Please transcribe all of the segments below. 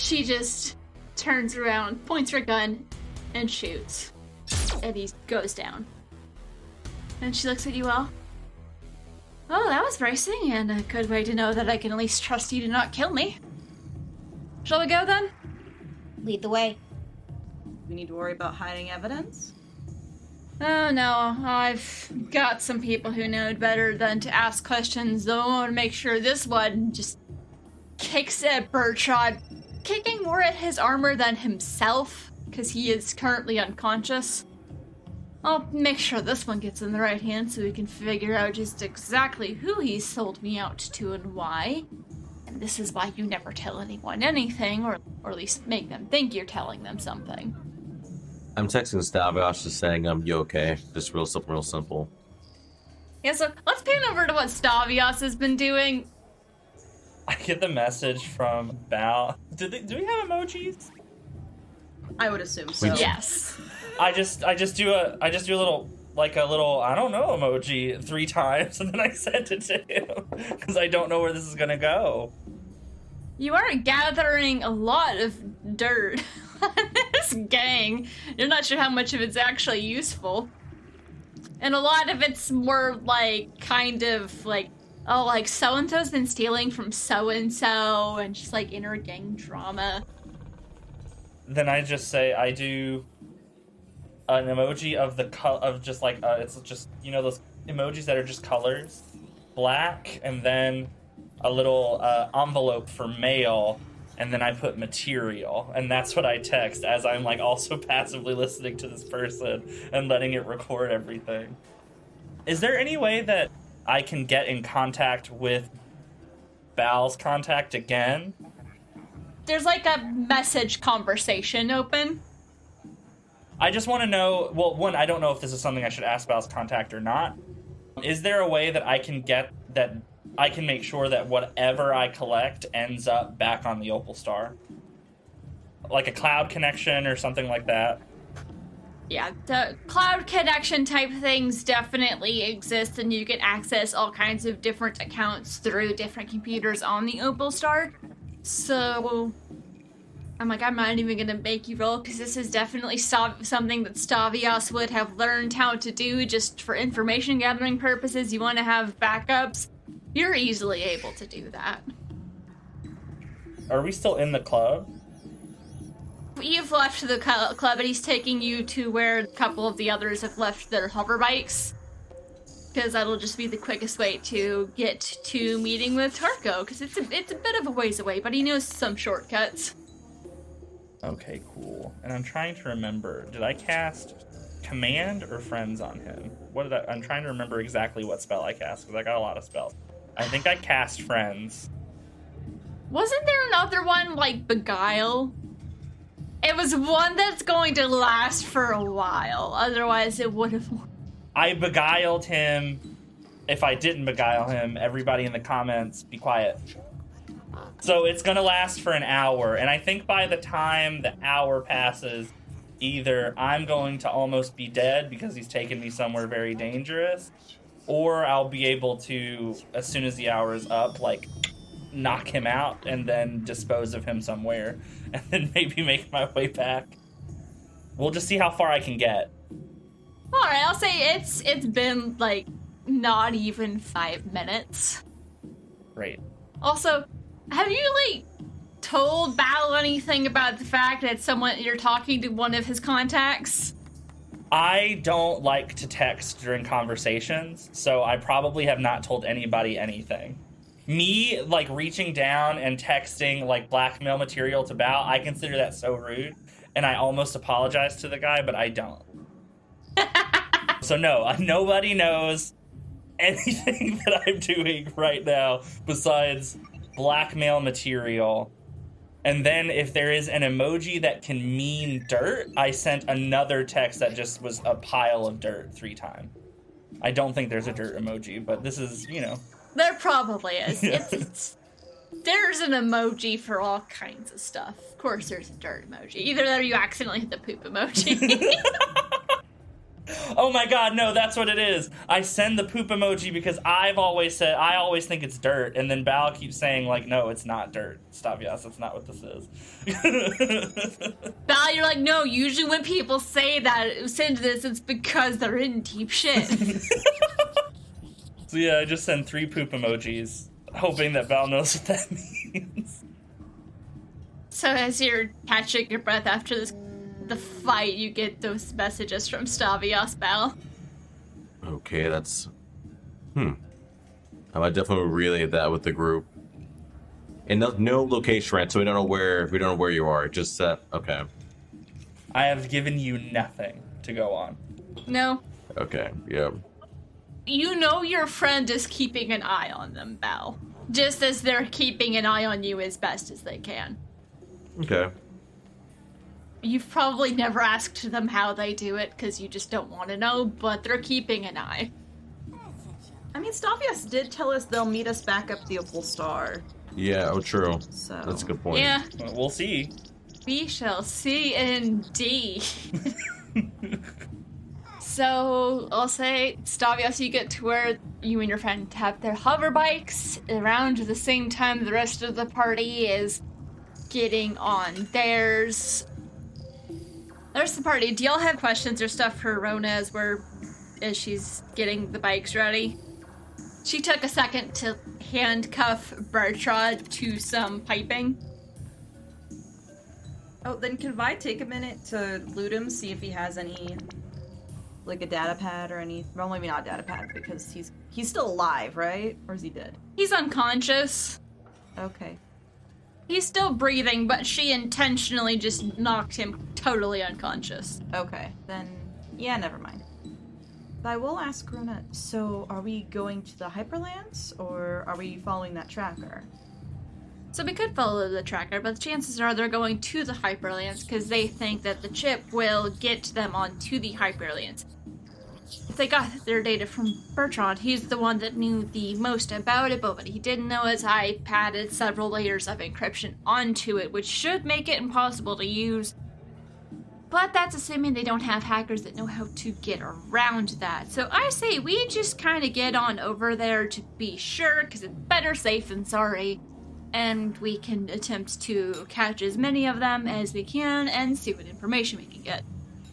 She just turns around, points her gun, and shoots. And he goes down. And she looks at you all. Oh, that was bracing, and a good way to know that I can at least trust you to not kill me. Shall we go then? Lead the way. We need to worry about hiding evidence? Oh no, I've got some people who know better than to ask questions, though I want to make sure this one just kicks at Bertrand, kicking more at his armor than himself, because he is currently unconscious. I'll make sure this one gets in the right hands so we can figure out just exactly who he sold me out to and why. And this is why you never tell anyone anything, or at least make them think you're telling them something. I'm texting Stavios just saying, you okay? Just real simple. Yeah, so let's pan over to what Stavios has been doing. I get the message from Bal. Do we have emojis? I would assume so. Yes. I just do a little I don't know emoji 3 times, and then I sent it to him because I don't know where this is gonna go. You are gathering a lot of dirt on this gang. You're not sure how much of it's actually useful. And a lot of it's more like, kind of like, oh, like so-and-so's been stealing from so-and-so, and just like inner gang drama. Then I just say I do an emoji of it's just, you know, those emojis that are just colors, black, and then a little envelope for mail, and then I put material, and that's what I text as I'm like also passively listening to this person and letting it record everything. Is there any way that I can get in contact with Bal's contact again? There's like a message conversation open. I just want to know, well, one, I don't know if this is something I should ask Bal's contact or not. Is there a way that I can make sure that whatever I collect ends up back on the Opal Star? Like a cloud connection or something like that? Yeah, the cloud connection type things definitely exist, and you can access all kinds of different accounts through different computers on the Opal Star. So, I'm not even gonna make you roll, because this is definitely something that Stavios would have learned how to do just for information gathering purposes. You want to have backups. You're easily able to do that. Are we still in the club? You've left the club, and he's taking you to where a couple of the others have left their hover bikes. Because that'll just be the quickest way to get to meeting with Tarko, because it's a bit of a ways away, but he knows some shortcuts. Okay, cool. And I'm trying to remember, did I cast Command or Friends on him? I'm trying to remember exactly what spell I cast, because I got a lot of spells. I think I cast Friends. Wasn't there another one, like Beguile? It was one that's going to last for a while, otherwise it would have... I beguiled him. If I didn't beguile him, everybody in the comments, be quiet. So it's gonna last for an hour, and I think by the time the hour passes, either I'm going to almost be dead because he's taken me somewhere very dangerous, or I'll be able to, as soon as the hour is up, like, knock him out and then dispose of him somewhere, and then maybe make my way back. We'll just see how far I can get. Alright, I'll say it's been, like, not even 5 minutes. Great. Also, have you, like, told Bal anything about the fact that you're talking to one of his contacts? I don't like to text during conversations, so I probably have not told anybody anything. Me, like, reaching down and texting, like, blackmail material to Bal, I consider that so rude, and I almost apologize to the guy, but I don't. So no, nobody knows anything that I'm doing right now besides blackmail material. And then if there is an emoji that can mean dirt, I sent another text that just was a pile of dirt 3 times. I don't think there's a dirt emoji, but this is, you know. There probably is. There's an emoji for all kinds of stuff. Of course there's a dirt emoji. Either that or you accidentally hit the poop emoji. Oh my god, no, that's what it is. I send the poop emoji because I always think it's dirt, and then Bal keeps saying, like, no, it's not dirt. Stop, yes, that's not what this is. Val, you're like, no, usually when people say that, send this, it's because they're in deep shit. So yeah, I just send 3 poop emojis, hoping that Val knows what that means. So as you're catching your breath after the fight, you get those messages from Stavios, Val. Okay, that's... I might definitely relay that with the group. And no location, right? So we don't know where you are. Just that. Okay. I have given you nothing to go on. No. Okay. Yeah. You know your friend is keeping an eye on them, Val. Just as they're keeping an eye on you as best as they can. Okay. You've probably never asked them how they do it because you just don't want to know, but they're keeping an eye. I mean, Stavios did tell us they'll meet us back up the Opal Star. Yeah. Oh, true. So That's a good point. Yeah, We'll see. we shall see indeed. So, I'll say, Stavios, you get to where you and your friend have their hover bikes around the same time the rest of the party is getting on theirs. There's the party. Do y'all have questions or stuff for Rona as she's getting the bikes ready? She took a second to handcuff Bertrand to some piping. Oh, then can Vi take a minute to loot him, see if he has any, like a data pad or any? Well, maybe not a data pad because he's still alive, right? Or is he dead? He's unconscious. Okay. He's still breathing, but she intentionally just knocked him totally unconscious. Okay, then yeah, never mind. But I will ask Rona, so are we going to the Hyperlance or are we following that tracker? So we could follow the tracker, but the chances are they're going to the Hyperlance because they think that the chip will get them onto the Hyperlance. If they got their data from Bertrand, he's the one that knew the most about it, but what he didn't know is I added several layers of encryption onto it, which should make it impossible to use. But that's assuming they don't have hackers that know how to get around that. So I say we just kind of get on over there to be sure, because it's better safe than sorry. And we can attempt to catch as many of them as we can and see what information we can get.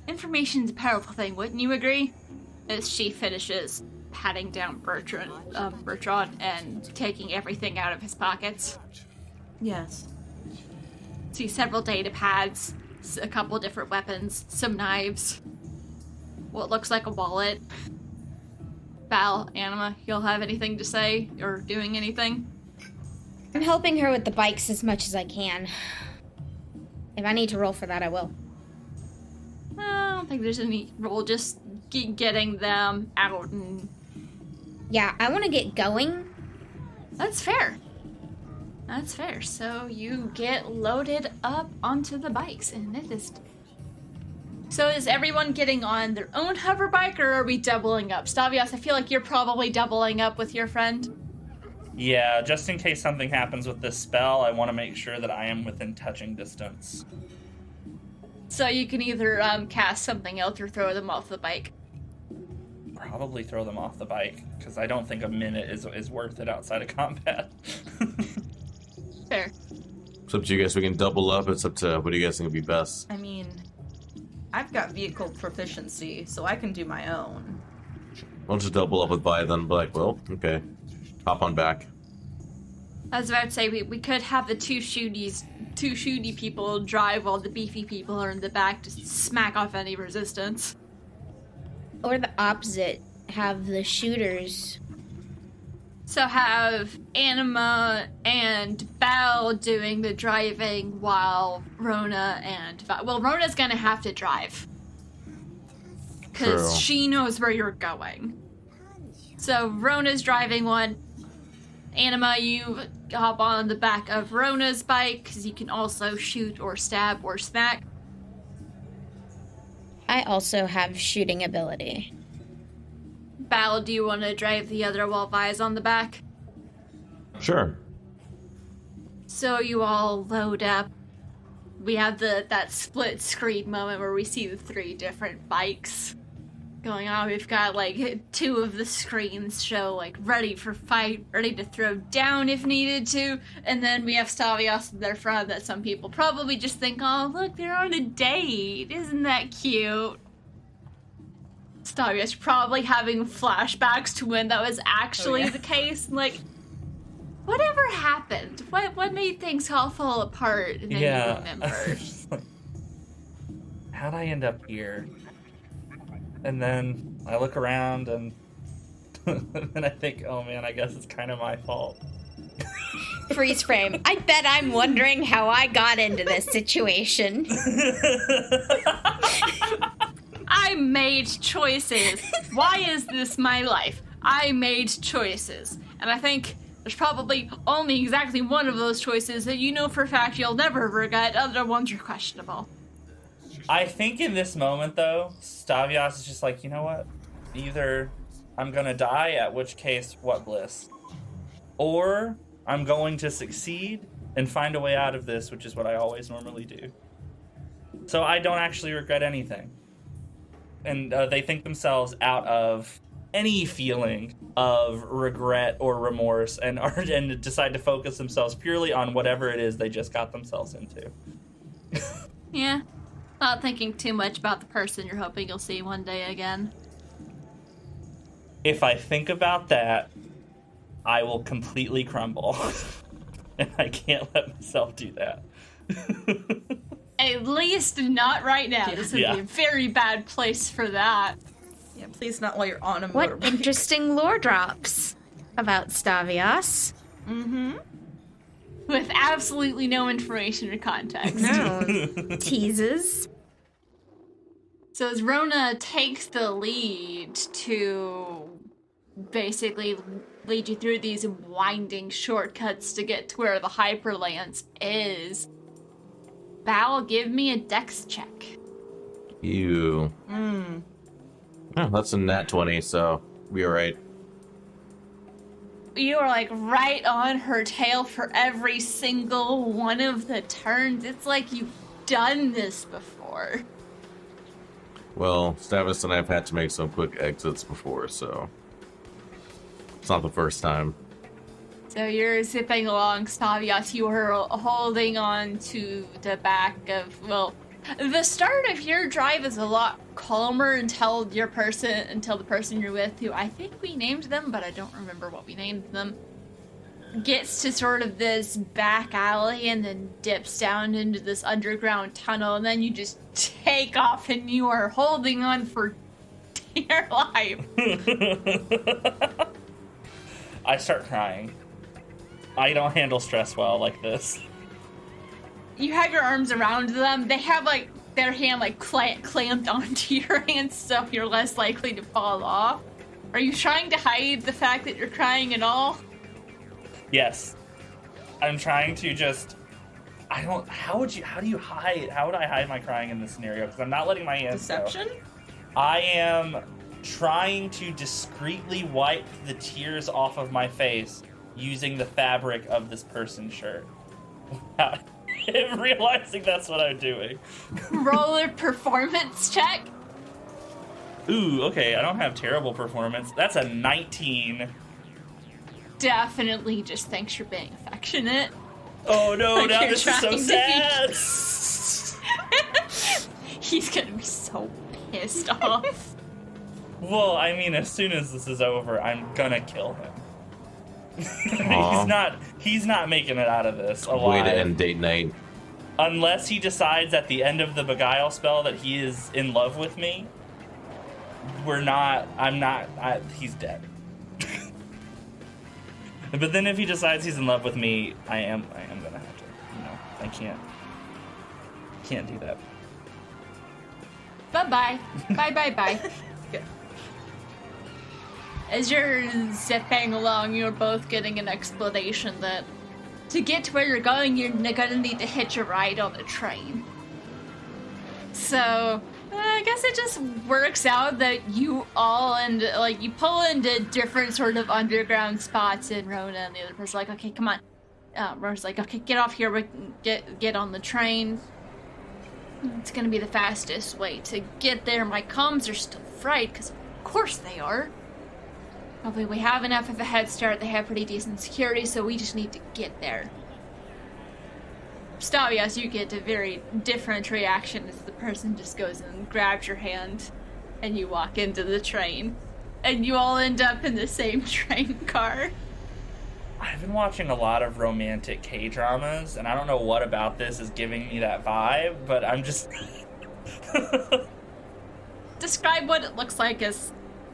Information's a powerful thing, wouldn't you agree? As she finishes patting down Bertrand and taking everything out of his pockets. Yes. See several data pads, a couple different weapons, some knives, what looks like a wallet. Val, Anima, you'll have anything to say or doing anything? I'm helping her with the bikes as much as I can. If I need to roll for that, I will. I don't think there's any role, just getting them out and... Yeah, I want to get going. That's fair. That's fair. So you get loaded up onto the bikes, and it is... So is everyone getting on their own hover bike, or are we doubling up? Stavios, I feel like you're probably doubling up with your friend. Yeah, just in case something happens with this spell, I want to make sure that I am within touching distance. So you can either cast something else or throw them off the bike. Probably throw them off the bike, because I don't think a minute is worth it outside of combat. Fair. It's up to you guys. We can double up. It's up to what do you guys think would be best? I mean, I've got vehicle proficiency, so I can do my own. We'll just double up with Vi then. Be like, well, okay. Hop on back. I was about to say, we could have the two shooty people drive while the beefy people are in the back to smack off any resistance. Or the opposite, have the shooters. So have Anima and Bal doing the driving while Rona and well, Rona's gonna have to drive because True. she knows where you're going. So Rona's driving one. Anima, you hop on the back of Rona's bike because you can also shoot or stab or smack. I also have shooting ability. Bal, do you want to drive the other while Vi's on the back? Sure. So you all load up. We have that split screen moment where we see the three different bikes going on. We've got like 2 of the screens show like ready for fight, ready to throw down if needed to, and then we have Stavios in their front that some people probably just think, oh look, they're on a date, isn't that cute? Stavios probably having flashbacks to when that was actually the case, like whatever happened? What made things all fall apart and then you remember? How'd I end up here? And then I look around and and I think, oh man, I guess it's kind of my fault. Freeze frame. I bet I'm wondering how I got into this situation. I made choices. Why is this my life? I made choices. And I think there's probably only exactly one of those choices that you know for a fact you'll never regret. Other ones are questionable. I think in this moment, though, Stavios is just like, you know what? Either I'm gonna die, at which case, what bliss. Or I'm going to succeed and find a way out of this, which is what I always normally do. So I don't actually regret anything. And they think themselves out of any feeling of regret or remorse and decide to focus themselves purely on whatever it is they just got themselves into. Yeah. Not thinking too much about the person you're hoping you'll see one day again. If I think about that, I will completely crumble. And I can't let myself do that. At least not right now. This would be a very bad place for that. Yeah, please not while you're on a motorbike. What interesting lore drops about Stavios. Mm-hmm. With absolutely no information or context. No. Teases. So as Rona takes the lead to basically lead you through these winding shortcuts to get to where the Hyperlance is, Val, give me a dex check. You. Oh, that's a nat 20, so we are right. You are like right on her tail for every single one of the turns. It's like you've done this before. Well, Stavis and I have had to make some quick exits before, so it's not the first time. So you're zipping along, Stavios. You are holding on to the back of, well, the start of your drive is a lot calmer until the person you're with, who I think we named them, but I don't remember what we named them, gets to sort of this back alley and then dips down into this underground tunnel, and then you just take off and you are holding on for dear life. I start crying. I don't handle stress well like this. You have your arms around them. They have like their hand like clamped onto your hands, so you're less likely to fall off. Are you trying to hide the fact that you're crying at all? Yes. I'm trying to just... How would you hide... How would I hide my crying in this scenario? Because I'm not letting my hands Deception? go. I am trying to discreetly wipe the tears off of my face using the fabric of this person's shirt. Without realizing that's what I'm doing. Roll a performance check. Ooh, okay, I don't have terrible performance. That's a 19. Definitely just thinks you're being affectionate. Oh no, Like now you're this is so trying to sad! He's gonna be so pissed off. Well, I mean, as soon as this is over, I'm gonna kill him. He's not making it out of this alive. Way to end date night. Unless he decides at the end of the beguile spell that he is in love with me. He's dead. But then if he decides he's in love with me, I am gonna have to, I can't do that. Bye-bye. Bye. As you're zipping along, you're both getting an explanation that to get to where you're going, you're gonna need to hitch a ride on the train. So, I guess it just works out that you all you pull into different sort of underground spots, and Rona and the other person's like, okay, come on. Rona's like, okay, get off here, we can get on the train. It's gonna be the fastest way to get there. My comms are still fried, because of course they are. Hopefully we have enough of a head start. They have pretty decent security, so we just need to get there. Stavias, you get a very different reaction as the person just goes and grabs your hand, and you walk into the train. And you all end up in the same train car. I've been watching a lot of romantic K-dramas, and I don't know what about this is giving me that vibe, but I'm just... Describe what it looks like as...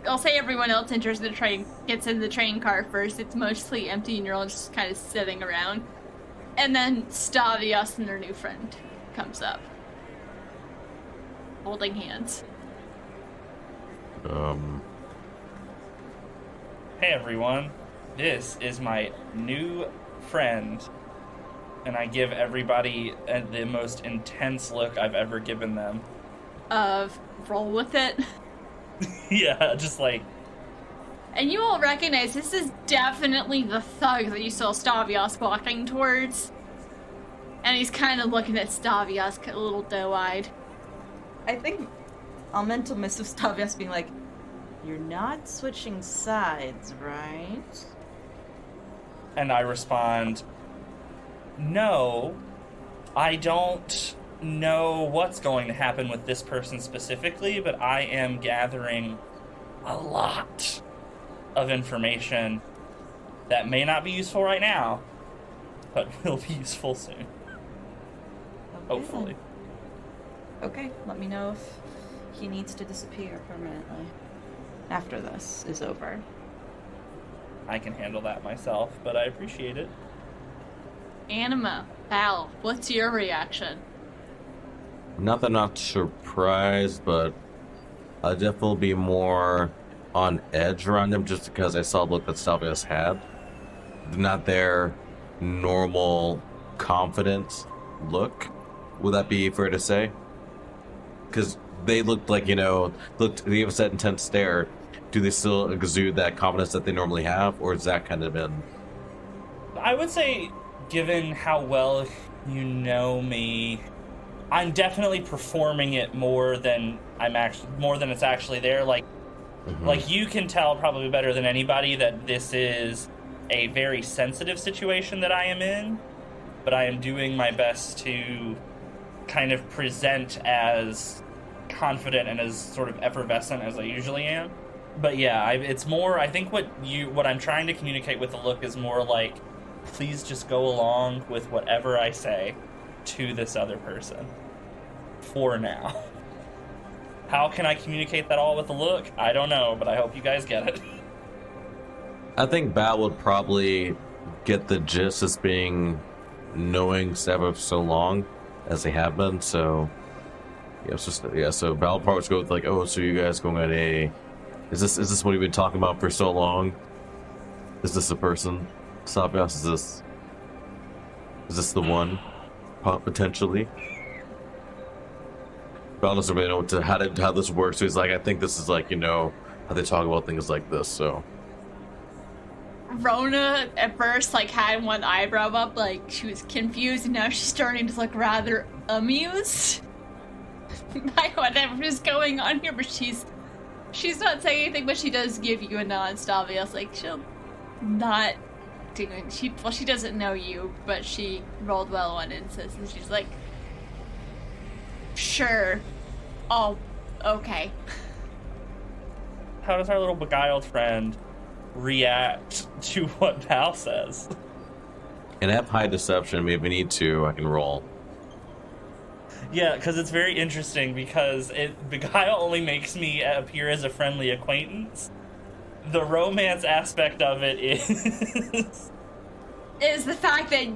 I'll say everyone else enters the train, gets in the train car first. It's mostly empty and you're all just kind of sitting around. And then Stavias and their new friend comes up. Holding hands. Hey everyone, this is my new friend. And I give everybody the most intense look I've ever given them. Roll with it. Yeah, just like... And you all recognize this is definitely the thug that you saw Stavias walking towards. And he's kind of looking at Stavias a little doe-eyed. I think I'll mental miss of Stavias being like, "You're not switching sides, right?" And I respond, "No, I don't know what's going to happen with this person specifically, but I am gathering a lot of information that may not be useful right now, but will be useful soon. Okay, Hopefully." then. Okay, let me know if he needs to disappear permanently after this is over. I can handle that myself, but I appreciate it. Anima, Val, what's your reaction? Not that I'm not surprised, but I'll definitely be more on edge around them just because I saw the look that Stavias had. Not their normal confident look. Would that be fair to say? Because they looked like, they have that intense stare. Do they still exude that confidence that they normally have, or is that kind of been... I would say, given how well you know me, I'm definitely performing it more than it's actually there. Like you can tell probably better than anybody that this is a very sensitive situation that I am in, but I am doing my best to kind of present as confident and as sort of effervescent as I usually am. But yeah, it's more, I think what I'm trying to communicate with the look is more like, please just go along with whatever I say to this other person. For now. How can I communicate that all with a look? I don't know, but I hope you guys get it. I think Bal would probably get the gist as being knowing Seba for so long as they have been, so so Bal would probably go with like, "Oh, so you guys going on a... Is this what you've been talking about for so long? Is this the person? Stavias, is this the one? Potentially?" Bal doesn't really know how this works, so he's like, "I think this is like, how they talk about things like this, so..." Rona at first had one eyebrow up, like she was confused, and now she's starting to look rather amused by whatever's going on here, but she's not saying anything, but she does give you a nod, Stavias. Like, she'll not do it. She doesn't know you, but she rolled well on it, and she's like, "Sure. Oh, okay." How does our little beguiled friend react to what Val says? And I have high deception. If we need to, I can roll. Yeah, because it's very interesting, because beguile only makes me appear as a friendly acquaintance. The romance aspect of it is the fact that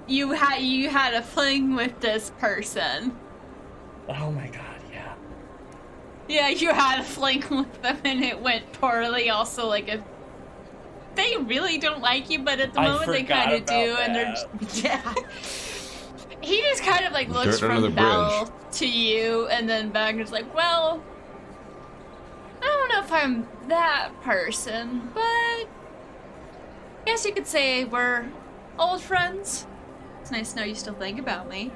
you had a fling with this person. Oh my god, yeah. Yeah, you had a fling with them and it went poorly. Also, if they really don't like you, but at the moment they kind of do, and they're yeah. He just kind of looks from Bell to you, and then Wagner's like, "Well, I don't know if I'm that person, but I guess you could say we're old friends. It's nice to know you still think about me."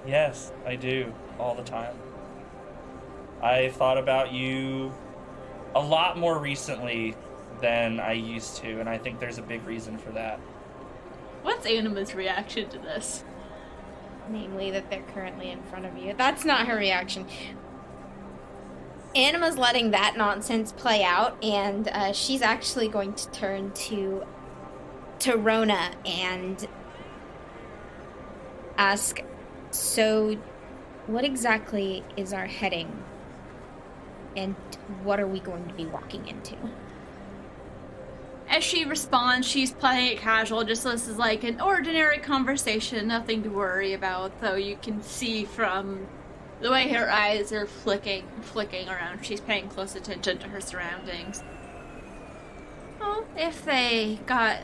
Yes, I do, all the time. I thought about you a lot more recently than I used to, and I think there's a big reason for that. What's Anima's reaction to this? Namely, that they're currently in front of you. That's not her reaction. Anima's letting that nonsense play out, and she's actually going to turn to Rona and ask, so what exactly is our heading? And what are we going to be walking into? As she responds, she's playing it casual, just this is like an ordinary conversation, nothing to worry about, though you can see from the way her eyes are flicking around, she's paying close attention to her surroundings. Well, if they got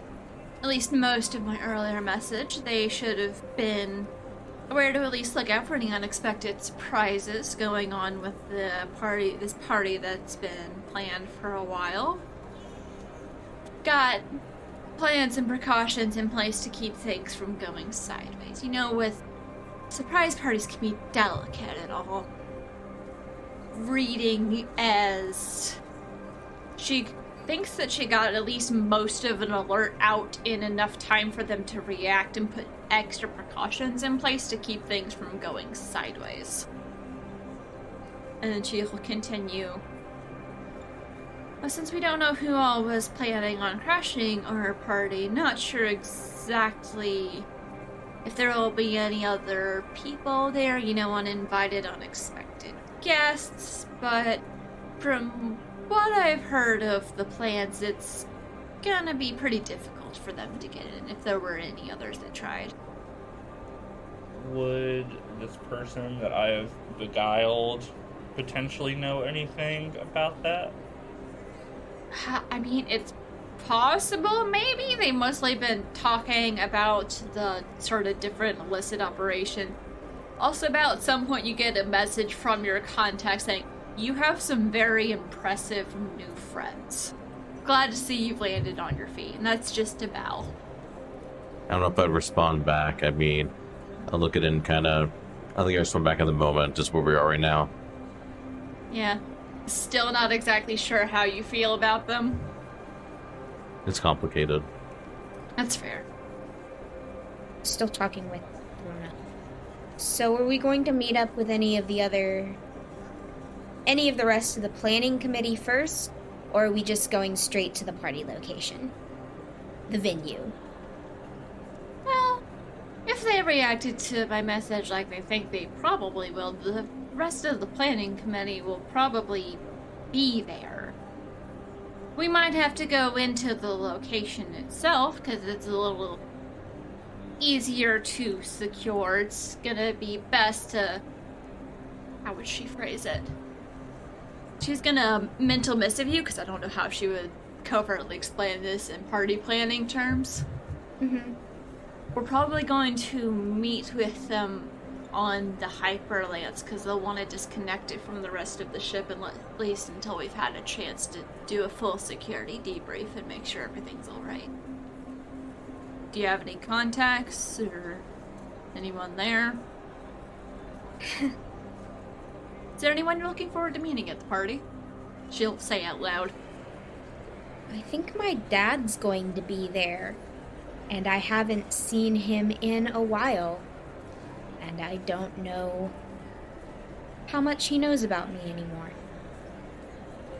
at least most of my earlier message, they should have been aware to at least look out for any unexpected surprises going on with this party that's been planned for a while. Got plans and precautions in place to keep things from going sideways. You know, with surprise parties can be delicate and all. Reading as she thinks that she got at least most of an alert out in enough time for them to react and put extra precautions in place to keep things from going sideways. And then she will continue. Well, since we don't know who all was planning on crashing our party, not sure exactly if there will be any other people there, you know, uninvited, unexpected guests, but from what I've heard of the plans, it's gonna be pretty difficult for them to get in if there were any others that tried. Would this person that I have beguiled potentially know anything about that? I mean, it's possible, maybe. They mostly been talking about the sort of different illicit operation. Also, about at some point you get a message from your contact saying, you have some very impressive new friends. Glad to see you've landed on your feet, and that's just a bow. I don't know if I'd respond back. I mean, I'll look at it and kind of, I think I respond back in the moment, just where we are right now. Yeah. Still not exactly sure how you feel about them. It's complicated. That's fair. Still talking with Rona. So are we going to meet up with any of the rest of the planning committee first? Or are we just going straight to the party location? The venue? Well, if they reacted to my message like they think they probably will, the rest of the planning committee will probably be there. We might have to go into the location itself, because it's a little easier to secure. It's gonna be best to... How would she phrase it? She's gonna mental missive you, because I don't know how she would covertly explain this in party planning terms. Mm-hmm. We're probably going to meet with them on the Hyperlance, because they'll want to disconnect it from the rest of the ship, and at least until we've had a chance to do a full security debrief and make sure everything's alright. Do you have any contacts, or anyone there? Is there anyone you're looking forward to meeting at the party? She'll say out loud. I think my dad's going to be there, and I haven't seen him in a while. And I don't know how much he knows about me anymore.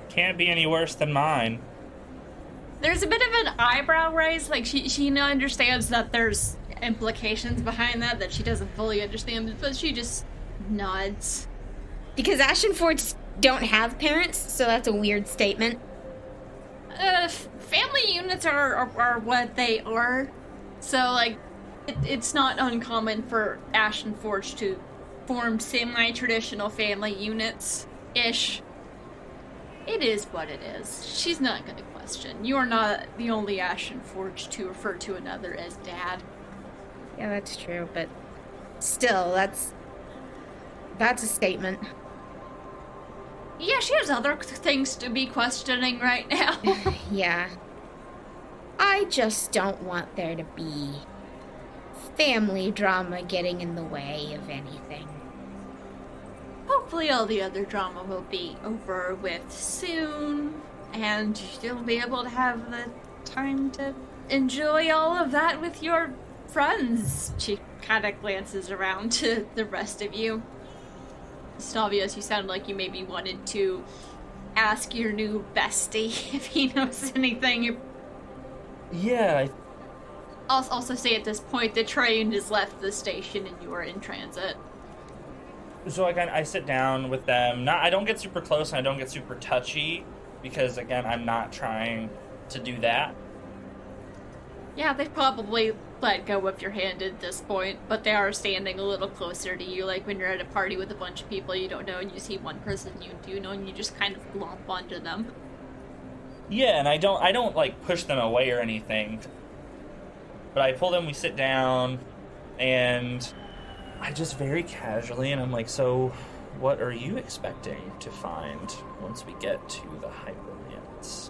Can't be any worse than mine. There's a bit of an eyebrow raise, like she understands that there's implications behind that she doesn't fully understand, but she just nods. Because Ashenfords don't have parents, so that's a weird statement. Family units are what they are, so like, it's not uncommon for Ashenforge to form semi-traditional family units-ish. It is what it is. She's not gonna question. You are not the only Ashenforge to refer to another as dad. Yeah, that's true, but still, that's a statement. Yeah, she has other things to be questioning right now. Yeah. I just don't want there to be family drama getting in the way of anything. Hopefully all the other drama will be over with soon, and you'll be able to have the time to enjoy all of that with your friends. She kind of glances around to the rest of you. Stavius, you sound like you maybe wanted to ask your new bestie if he knows anything. Yeah, I'll also say at this point the train has left the station and you are in transit. so again, I sit down with them. I don't get super close and I don't get super touchy because, again, I'm not trying to do that. Yeah, they've probably let go of your hand at this point, but they are standing a little closer to you, like when you're at a party with a bunch of people you don't know and you see one person you do know and you just kind of glomp onto them. Yeah, and I don't like push them away or anything. But I pull them, we sit down, and I just very casually, and I'm like, so what are you expecting to find once we get to the Hyperlance?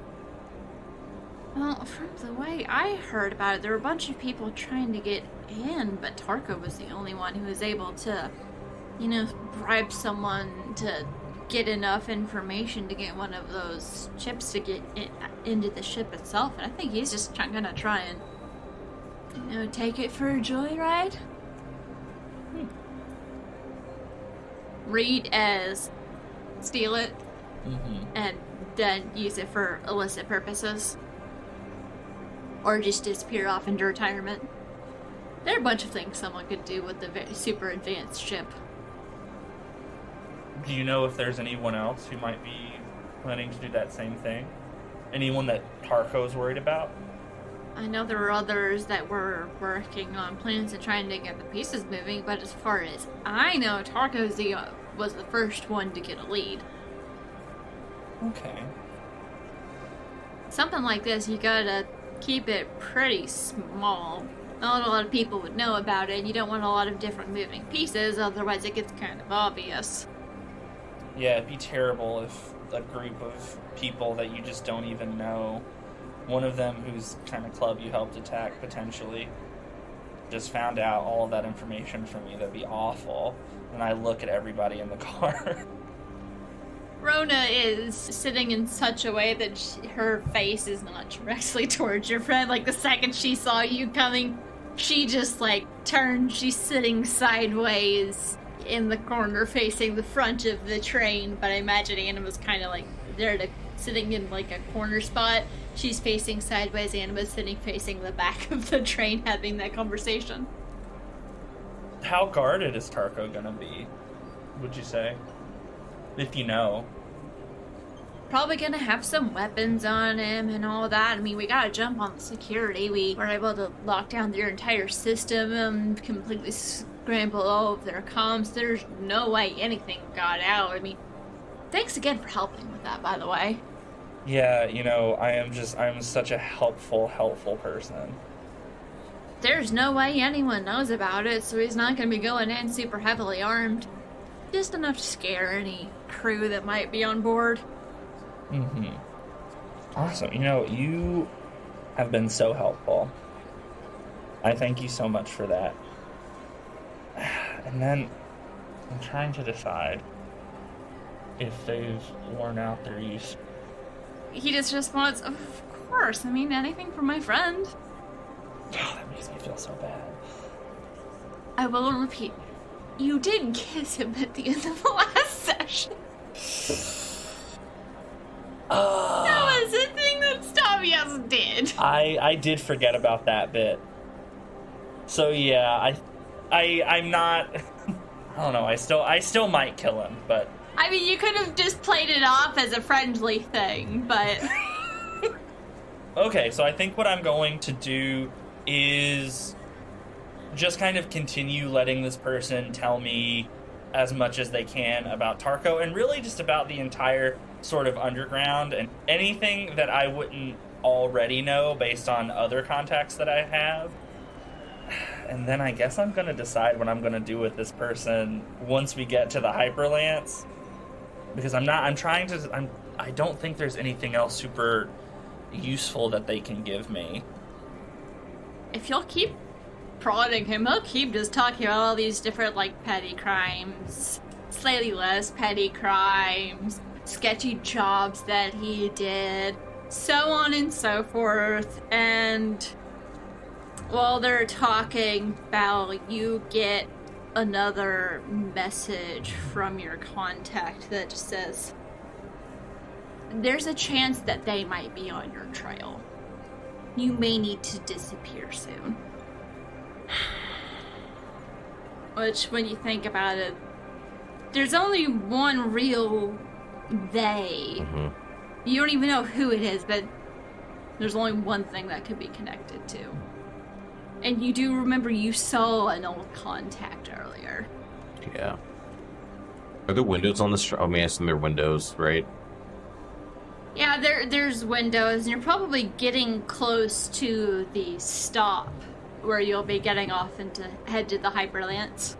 Well, from the way I heard about it, there were a bunch of people trying to get in, but Tarko was the only one who was able to, bribe someone to get enough information to get one of those chips to get into the ship itself. And I think he's just gonna try and, take it for a joyride. Read as steal it, and then use it for illicit purposes. Or just disappear off into retirement. There are a bunch of things someone could do with the very super advanced ship. Do you know if there's anyone else who might be planning to do that same thing? Anyone that Tarko's worried about? I know there were others that were working on plans and trying to get the pieces moving, but as far as I know, Tarko was the first one to get a lead. Okay. Something like this, you gotta keep it pretty small. Not a lot of people would know about it, and you don't want a lot of different moving pieces, otherwise it gets kind of obvious. Yeah, it'd be terrible if a group of people that you just don't even know, one of them whose kind of club you helped attack potentially, just found out all of that information from you. That'd be awful. And I look at everybody in the car. Rona is sitting in such a way that her face is not directly towards your friend. Like, the second she saw you coming, she just, turned. She's sitting sideways in the corner facing the front of the train, but I imagine Anna was kind of, sitting in, a corner spot. She's facing sideways, Anna was sitting facing the back of the train having that conversation. How guarded is Tarko gonna be, would you say? If you know. Probably gonna have some weapons on him and all that. I mean, we gotta jump on the security. We were able to lock down their entire system and completely scramble all of their comms. There's no way anything got out. I mean, thanks again for helping with that, by the way. Yeah, I'm such a helpful person. There's no way anyone knows about it, so he's not gonna be going in super heavily armed. Just enough to scare any crew that might be on board. Awesome. You have been so helpful. I thank you so much for that. And then I'm trying to decide if they've worn out their use. He just responds, of course, I mean, anything for my friend. Oh, that makes me feel so bad. I will repeat, you did kiss him at the end of the last session. That was a thing that Stavius did. I did forget about that bit. So yeah, I'm not. I don't know. I still might kill him, but. I mean, you could have just played it off as a friendly thing, but. Okay, so I think what I'm going to do is just kind of continue letting this person tell me as much as they can about Tarko, and really just about the entire sort of underground and anything that I wouldn't already know based on other contacts that I have. And then I guess I'm going to decide what I'm going to do with this person once we get to the Hyperlance. Because I don't think there's anything else super useful that they can give me. If you'll keep prodding him, he'll keep just talking about all these different, like, petty crimes, slightly less petty crimes, sketchy jobs that he did, so on and so forth. And while they're talking, Bal, you get another message from your contact that just says, there's a chance that they might be on your trail. You may need to disappear soon. Which, when you think about it, there's only one real they. Mm-hmm. You don't even know who it is, but there's only one thing that could be connected to. And you do remember you saw an old contact earlier. Yeah. Are there windows on this? I mean, I assume there are windows, right? Yeah, there's windows, and you're probably getting close to the stop where you'll be getting off and to head to the Hyperlance.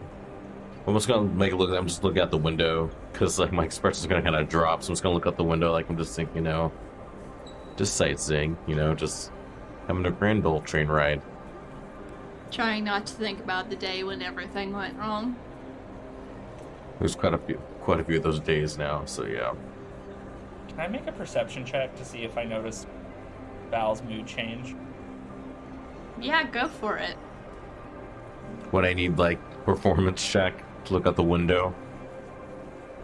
I'm just gonna make a look. I'm just looking out the window because like my expression's gonna kind of drop. So I'm just gonna look out the window, like I'm just thinking, you know, just sightseeing, you know, just having a grand old train ride. Trying not to think about the day when everything went wrong. There's quite a few of those days now. So yeah. Can I make a perception check to see if I notice Val's mood change? Yeah, go for it. When I need like performance check to look out the window.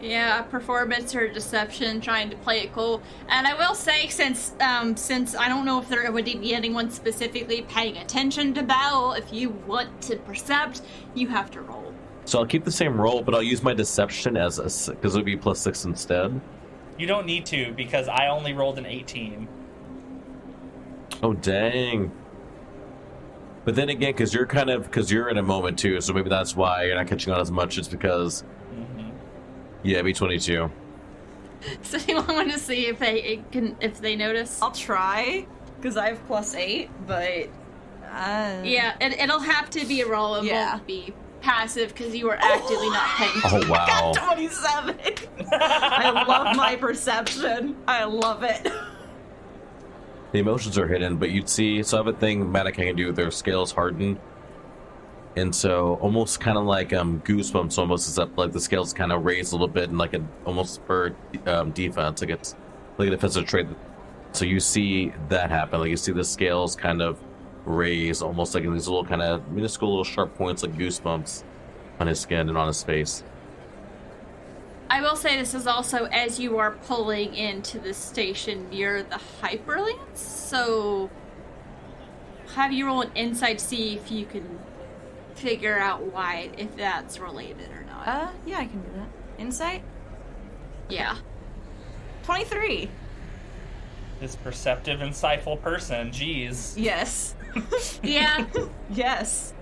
Yeah, performance or deception, trying to play it cool. And I will say, since I don't know if there would be anyone specifically paying attention to Bal, if you want to percept, you have to roll. So I'll keep the same roll, but I'll use my deception as because it'll be +6 instead. You don't need to, because I only rolled an 18. Oh dang. But then again, because you're in a moment too, so maybe that's why you're not catching on as much. It's because, yeah, it'd be 22. So you want to see if they notice? I'll try, because I have +8, but... Yeah, it'll have to be a roll. It won't be passive, because you were actively not paying Oh wow. I got 27! I love my perception. I love it. The emotions are hidden, but you'd see, so I have a thing Matic can do, their scales harden. And so, almost kind of like Goosebumps, almost, except like the scales kind of raise a little bit, and like almost for defense, like it's like a defensive trait. So you see that happen, like you see the scales kind of raise, almost like in these little kind of minuscule little sharp points, like Goosebumps on his skin and on his face. I will say this is also as you are pulling into the station near the Hyperlance, so have you roll an insight to see if you can figure out why, if that's related or not. Yeah, I can do that. Insight? Yeah. 23. This perceptive, insightful person, jeez. Yes. Yeah. Yes.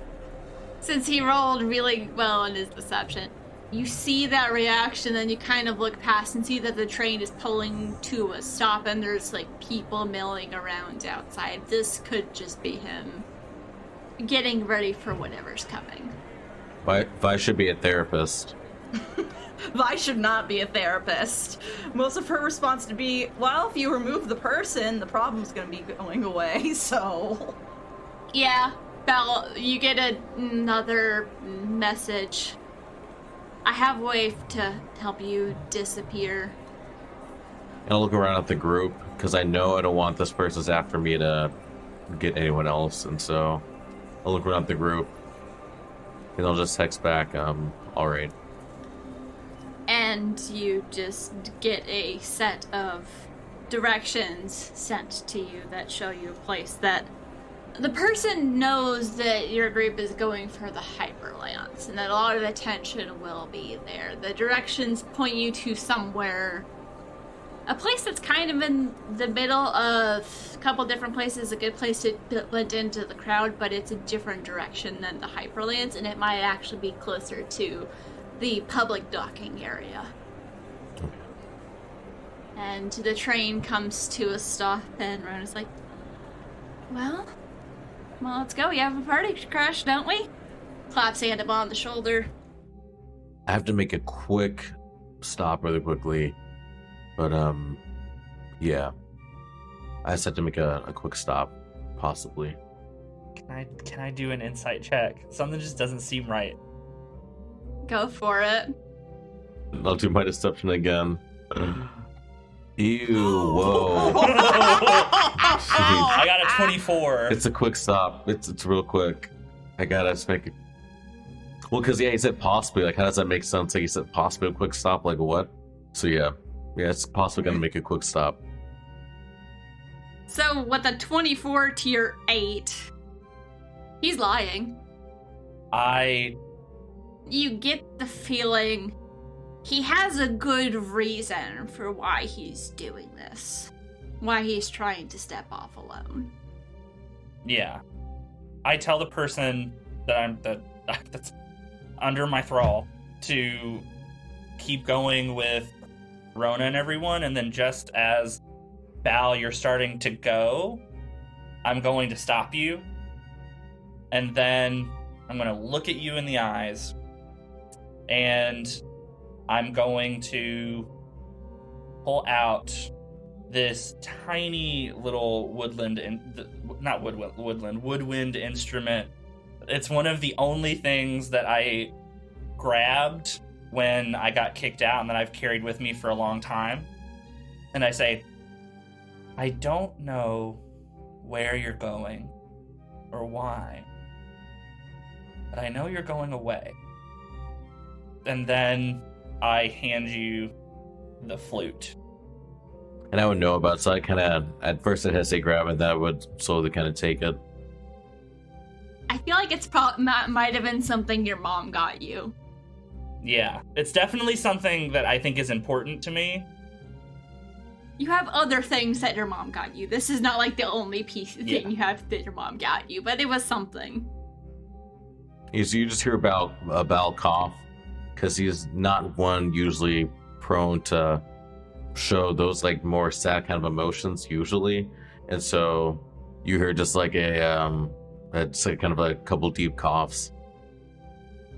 Since he rolled really well on his deception, you see that reaction, then you kind of look past and see that the train is pulling to a stop and there's like people milling around outside. This could just be him getting ready for whatever's coming. Vi should be a therapist. Vi should not be a therapist. Most of her response to be, well, if you remove the person, the problem's gonna be going away, so... Yeah, Belle, you get another message. I have a way to help you disappear. And I'll look around at the group, because I know I don't want this person's after me to get anyone else, and so I'll look around at the group, and I'll just text back, alright. And you just get a set of directions sent to you that show you a place that the person knows that your group is going for the Hyperlance and that a lot of attention will be there. The directions point you to somewhere, a place that's kind of in the middle of a couple different places, a good place to blend into the crowd, but it's a different direction than the Hyperlance, and it might actually be closer to the public docking area. And the train comes to a stop, and Rona's like, well, let's go. We have a party to crash, don't we? Claps him on the shoulder. I have to make a quick stop really quickly, but yeah. I just have to make a quick stop, possibly. Can I do an insight check? Something just doesn't seem right. Go for it. I'll do my deception again. Ew, whoa. I got a 24. It's a quick stop. It's real quick. I gotta just make it. Well, because, yeah, he said possibly. Like, how does that make sense? Like, he said possibly a quick stop. Like, what? So, yeah. Yeah, it's possibly gonna make a quick stop. So, with a 24 to your 8, he's lying. You get the feeling he has a good reason for why he's doing this. Why he's trying to step off alone. Yeah. I tell the person that's under my thrall to keep going with Rona and everyone, and then just as Val, you're starting to go, I'm going to stop you, and then I'm going to look at you in the eyes, and I'm going to pull out this tiny little woodwind instrument. It's one of the only things that I grabbed when I got kicked out and that I've carried with me for a long time. And I say, I don't know where you're going or why, but I know you're going away. And then I hand you the flute. And I would know about it, so I kind of, at first I'd hesitate grab it, then I would slowly kind of take it. I feel like it's might have been something your mom got you. Yeah, it's definitely something that I think is important to me. You have other things that your mom got you. This is not like the only thing you have that your mom got you, but it was something. So you just hear about Bal cough, because he's not one usually prone to show those like more sad kind of emotions usually, and so you hear just like it's like kind of a couple deep coughs.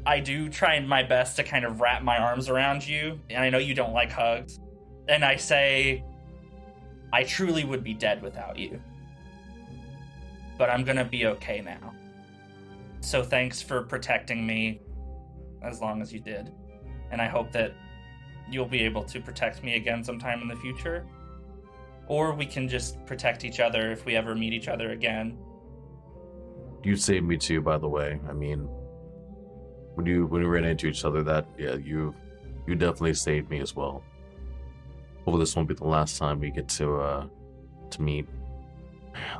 I do try my best to kind of wrap my arms around you, and I know you don't like hugs, and I say, I truly would be dead without you, but I'm gonna be okay now. So thanks for protecting me as long as you did, and I hope that you'll be able to protect me again sometime in the future, or we can just protect each other if we ever meet each other again. You saved me too, by the way. I mean, when we ran into each other, you definitely saved me as well. Hopefully this won't be the last time we get to meet.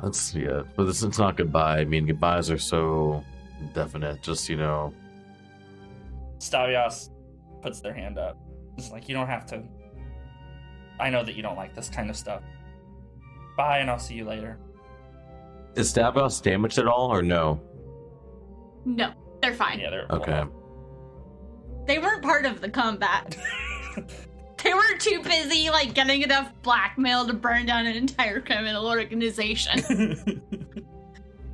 But it's not goodbye. I mean, goodbyes are so definite. Just, Stavios puts their hand up. It's like, you don't have to. I know that you don't like this kind of stuff. Bye, and I'll see you later. Is Stavios damaged at all, or no? No, they're fine. Yeah, they're okay. They weren't part of the combat. They were too busy, like, getting enough blackmail to burn down an entire criminal organization.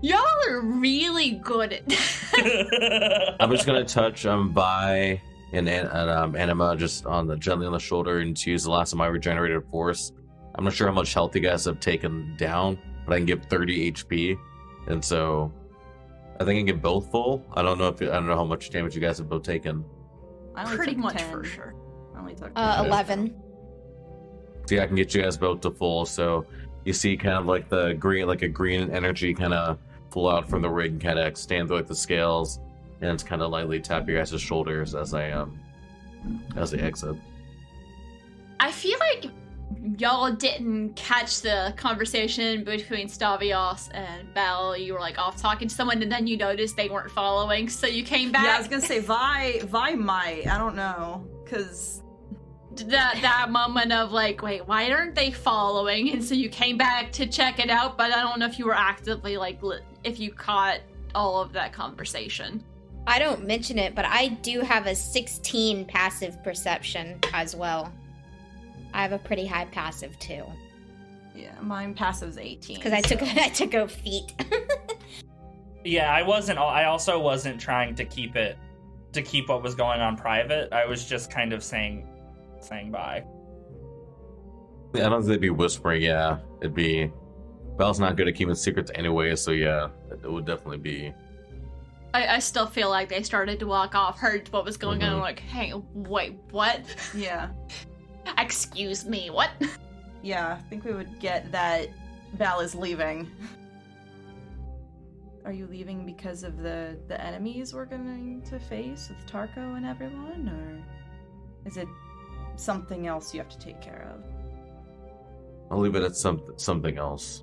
Y'all are really good at that. I'm just gonna touch Vi and Anima just gently on the shoulder, and to use the last of my regenerated force. I'm not sure how much health you guys have taken down, but I can give 30 HP, and so I think I can get both full. I don't know how much damage you guys have both taken. I only Pretty took much 10. for sure. I only took 10. 11. So yeah, I can get you guys both to full. So you see kind of like a green energy kind of pull out from the rig and kind of extend through like the scales, and it's kind of lightly tap your guys' shoulders as I exit. I feel like y'all didn't catch the conversation between Stavios and Belle. You were like off talking to someone, and then you noticed they weren't following, so you came back. Yeah, I was gonna say Vi might. I don't know, because that moment of like, wait, why aren't they following? And so you came back to check it out, but I don't know if you were actively like if you caught all of that conversation. I don't mention it, but I do have a 16 passive perception as well. I have a pretty high passive too. yeah, mine passive's 18. Because I took a feat. Yeah, I also wasn't trying to keep what was going on private. I was just kind of saying bye. Yeah, I don't think they'd be whispering. Yeah, it'd be. Belle's not good at keeping secrets anyway, so yeah, it would definitely be. I still feel like they started to walk off, heard what was going on, Mhm. like, hey, wait, what? Yeah. Excuse me, what? Yeah, I think we would get that Val is leaving. Are you leaving because of the enemies we're going to face with Tarko and everyone, or is it something else you have to take care of? I'll leave it at something else.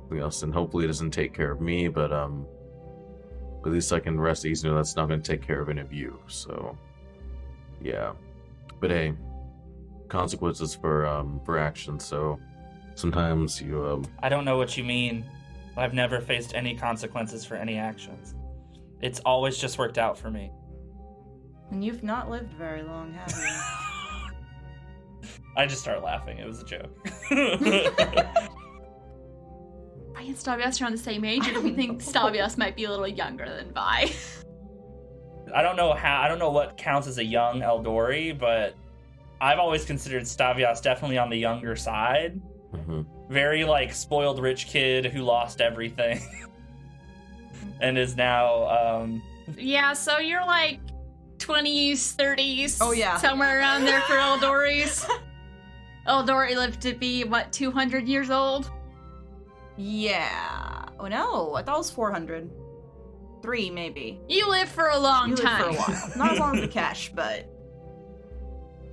Something else, and hopefully it doesn't take care of me, but at least I can rest easy, know that's not going to take care of any of you, so yeah. But hey, consequences for action, so sometimes you I don't know what you mean. I've never faced any consequences for any actions. It's always just worked out for me. And you've not lived very long, have you? I just started laughing. It was a joke. I and Stavios are around the same age, and we think Stavios might be a little younger than Vi. I don't know what counts as a young Eldori, but I've always considered Stavios definitely on the younger side. mhm. Very, like, spoiled rich kid who lost everything. And is now, Yeah, so you're like 20s, 30s. Oh, yeah. Somewhere around there for Eldoris. Eldori lived to be, what, 200 years old? Yeah. Oh no, I thought it was 400. 3 maybe. You lived for a long You lived time. for a while. Not as long as the cash, but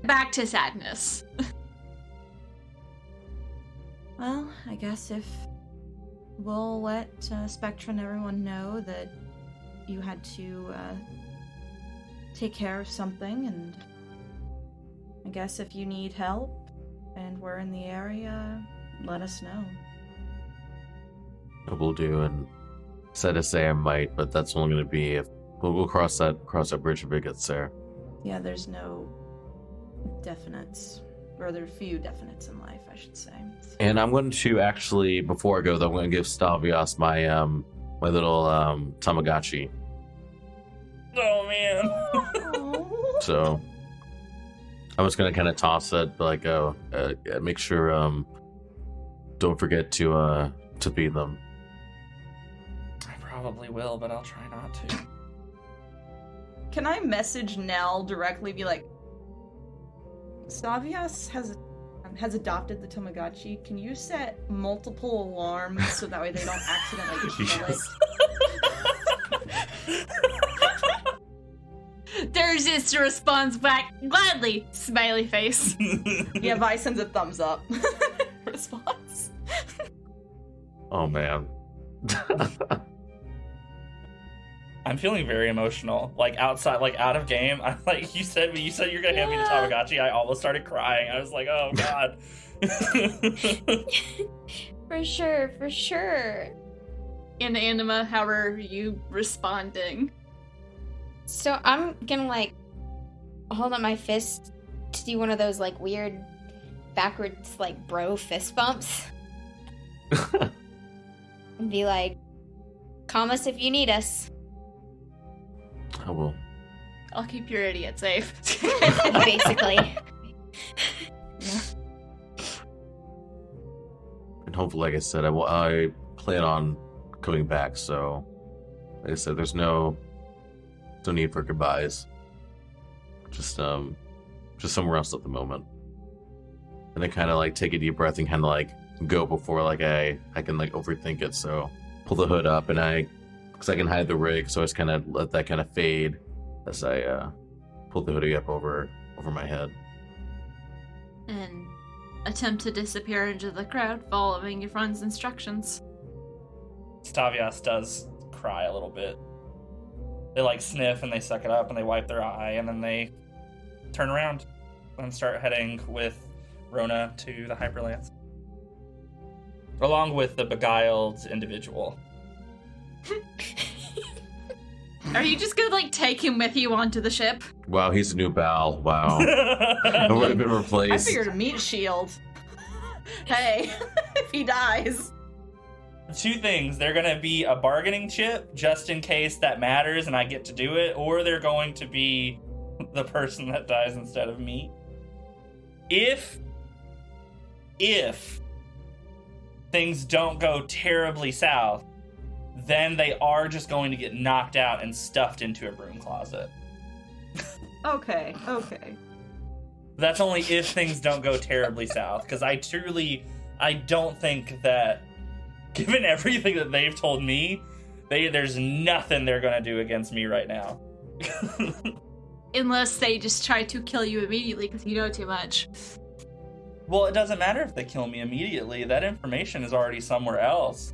Back to sadness. well, I guess if we'll let Spectra and everyone know that you had to take care of something, and I guess if you need help and we're in the area, let us know. I will do, and sad to say I might, but that's only going to be if we'll cross that bridge if it gets there. Yeah, there's no definites, or there are few definites in life, I should say. And I'm going to actually, before I go though, I'm going to give Stavios my my little Tamagotchi. oh man. So I'm just going to kind of toss it, like make sure don't forget to feed them. I probably will, but I'll try not to. Can I message Nell directly, be like, Stavios has adopted the Tamagotchi. Can you set multiple alarms so that way they don't accidentally kill it? There's this response back. Gladly. Smiley face. Yeah, Vi sends a thumbs up response. Oh man. I'm feeling very emotional. Like outside, like out of game. I'm like, when you said you're gonna hand me the Tamagotchi, I almost started crying. I was like, oh god. For sure. In Anima, how are you responding? So I'm gonna like hold up my fist to do one of those like weird backwards like bro fist bumps and be like, "Call us if you need us." I will. I'll keep your idiot safe. Basically. And hopefully, like I said, I plan on coming back. So, like I said, there's no need for goodbyes. Just somewhere else at the moment. And then kind of like take a deep breath and kind of like go before like I can like overthink it. So pull the hood up and because I can hide the rig, so I just kind of let that kind of fade as I pull the hoodie up over my head. And attempt to disappear into the crowd, following your friend's instructions. Stavios does cry a little bit. They like sniff and they suck it up and they wipe their eye and then they turn around and start heading with Rona to the Hyperlance. Along with the beguiled individual. Are you just gonna like take him with you onto the ship? Wow, he's a new Bal. Wow. I would have been I replaced. figured a meat shield. Hey, if he dies. Two things. They're going to be a bargaining chip just in case that matters and I get to do it, or they're going to be the person that dies instead of me. If things don't go terribly south, then they are just going to get knocked out and stuffed into a broom closet. Okay. That's only if things don't go terribly south, because I don't think that, given everything that they've told me, there's nothing they're going to do against me right now. Unless they just try to kill you immediately because you know too much. Well, it doesn't matter if they kill me immediately. That information is already somewhere else.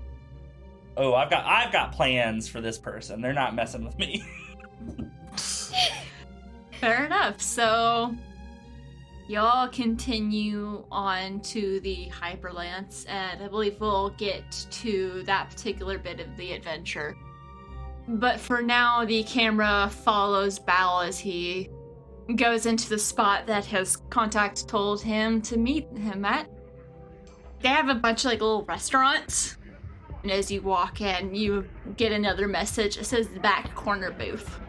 Oh, I've got plans for this person. They're not messing with me. Fair enough. So, y'all continue on to the Hyperlance, and I believe we'll get to that particular bit of the adventure. But for now, the camera follows Bal as he goes into the spot that his contact told him to meet him at. They have a bunch of little restaurants, and as you walk in, you get another message. It says the back corner booth.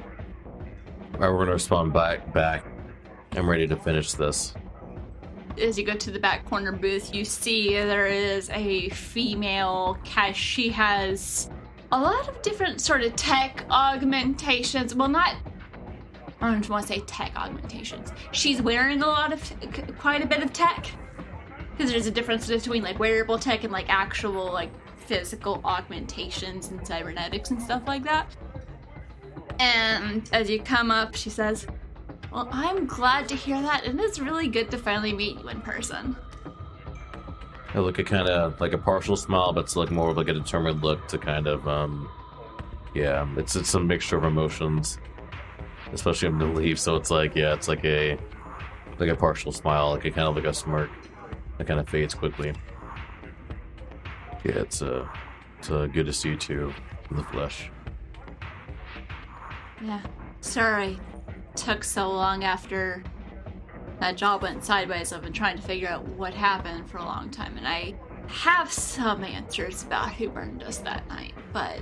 Alright, we're gonna respond back. I'm ready to finish this. As you go to the back corner booth, you see there is a female she has a lot of different sort of tech augmentations. Well, I don't want to say tech augmentations. She's wearing quite a bit of tech. Because there's a difference between like wearable tech and like actual like physical augmentations and cybernetics and stuff like that. And as you come up, she says, "Well, I'm glad to hear that, and it's really good to finally meet you in person." I look at kind of like a partial smile, but it's like more of like a determined look to kind of, it's a mixture of emotions, especially I'm gonna leave. So it's like, it's like a partial smile, like a kind of like a smirk that kind of fades quickly. Yeah, it's good to see you two in the flesh. Yeah, sorry took so long after that job went sideways. I've been trying to figure out what happened for a long time, and I have some answers about who burned us that night, but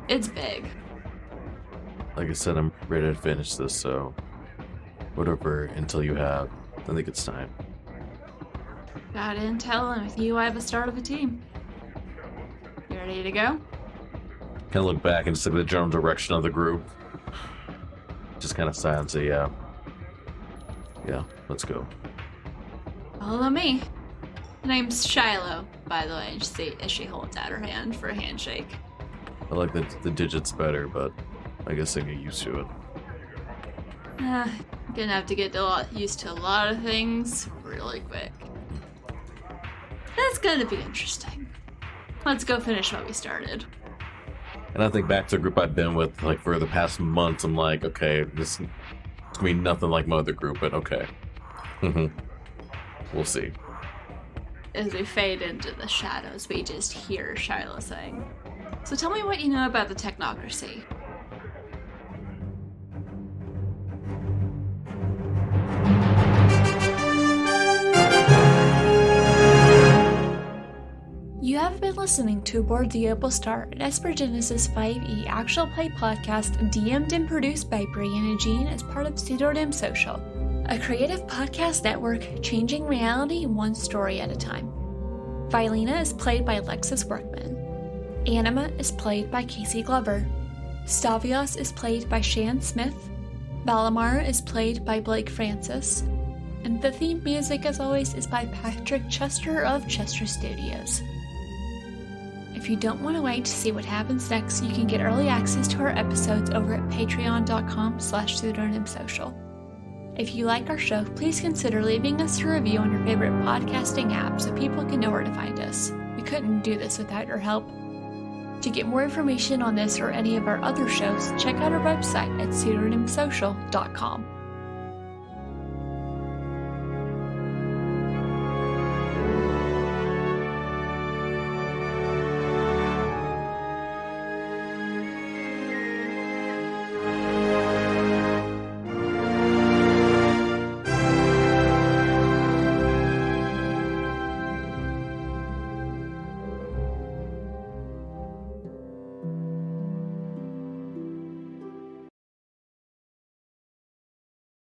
it's big. Like I said, I'm ready to finish this, so whatever until you have, I think it's time. Got intel, and with you I have a start of a team. You ready to go? Kind of look back and just look at the general direction of the group. Just kind of sigh and say, yeah, let's go. Follow me. My name's Shiloh, by the way, and see as she holds out her hand for a handshake. I like the digits better, but I guess I get used to it. Gonna have to get used to a lot of things really quick. That's gonna be interesting. Let's go finish what we started. And I think back to a group I've been with like for the past months. I'm like, okay, this is gonna be nothing like my other group, but okay. We'll see. As we fade into the shadows, we just hear Shiloh saying, "So tell me what you know about the technocracy." You have been listening to Aboard the Opal Star, an Esper Genesis 5e actual play podcast DM'd and produced by Brian and Jean as part of Pseudonym Social, a creative podcast network changing reality one story at a time. Vilena is played by Alexis Workman. Anima is played by Casey Glover. Stavios is played by Shan Smith. Valamar is played by Blake Francis. And the theme music, as always, is by Patrick Chester of Chester Studios. If you don't want to wait to see what happens next, you can get early access to our episodes over at patreon.com/pseudonymsocial. If you like our show, please consider leaving us a review on your favorite podcasting app so people can know where to find us. We couldn't do this without your help. To get more information on this or any of our other shows, check out our website at pseudonymsocial.com.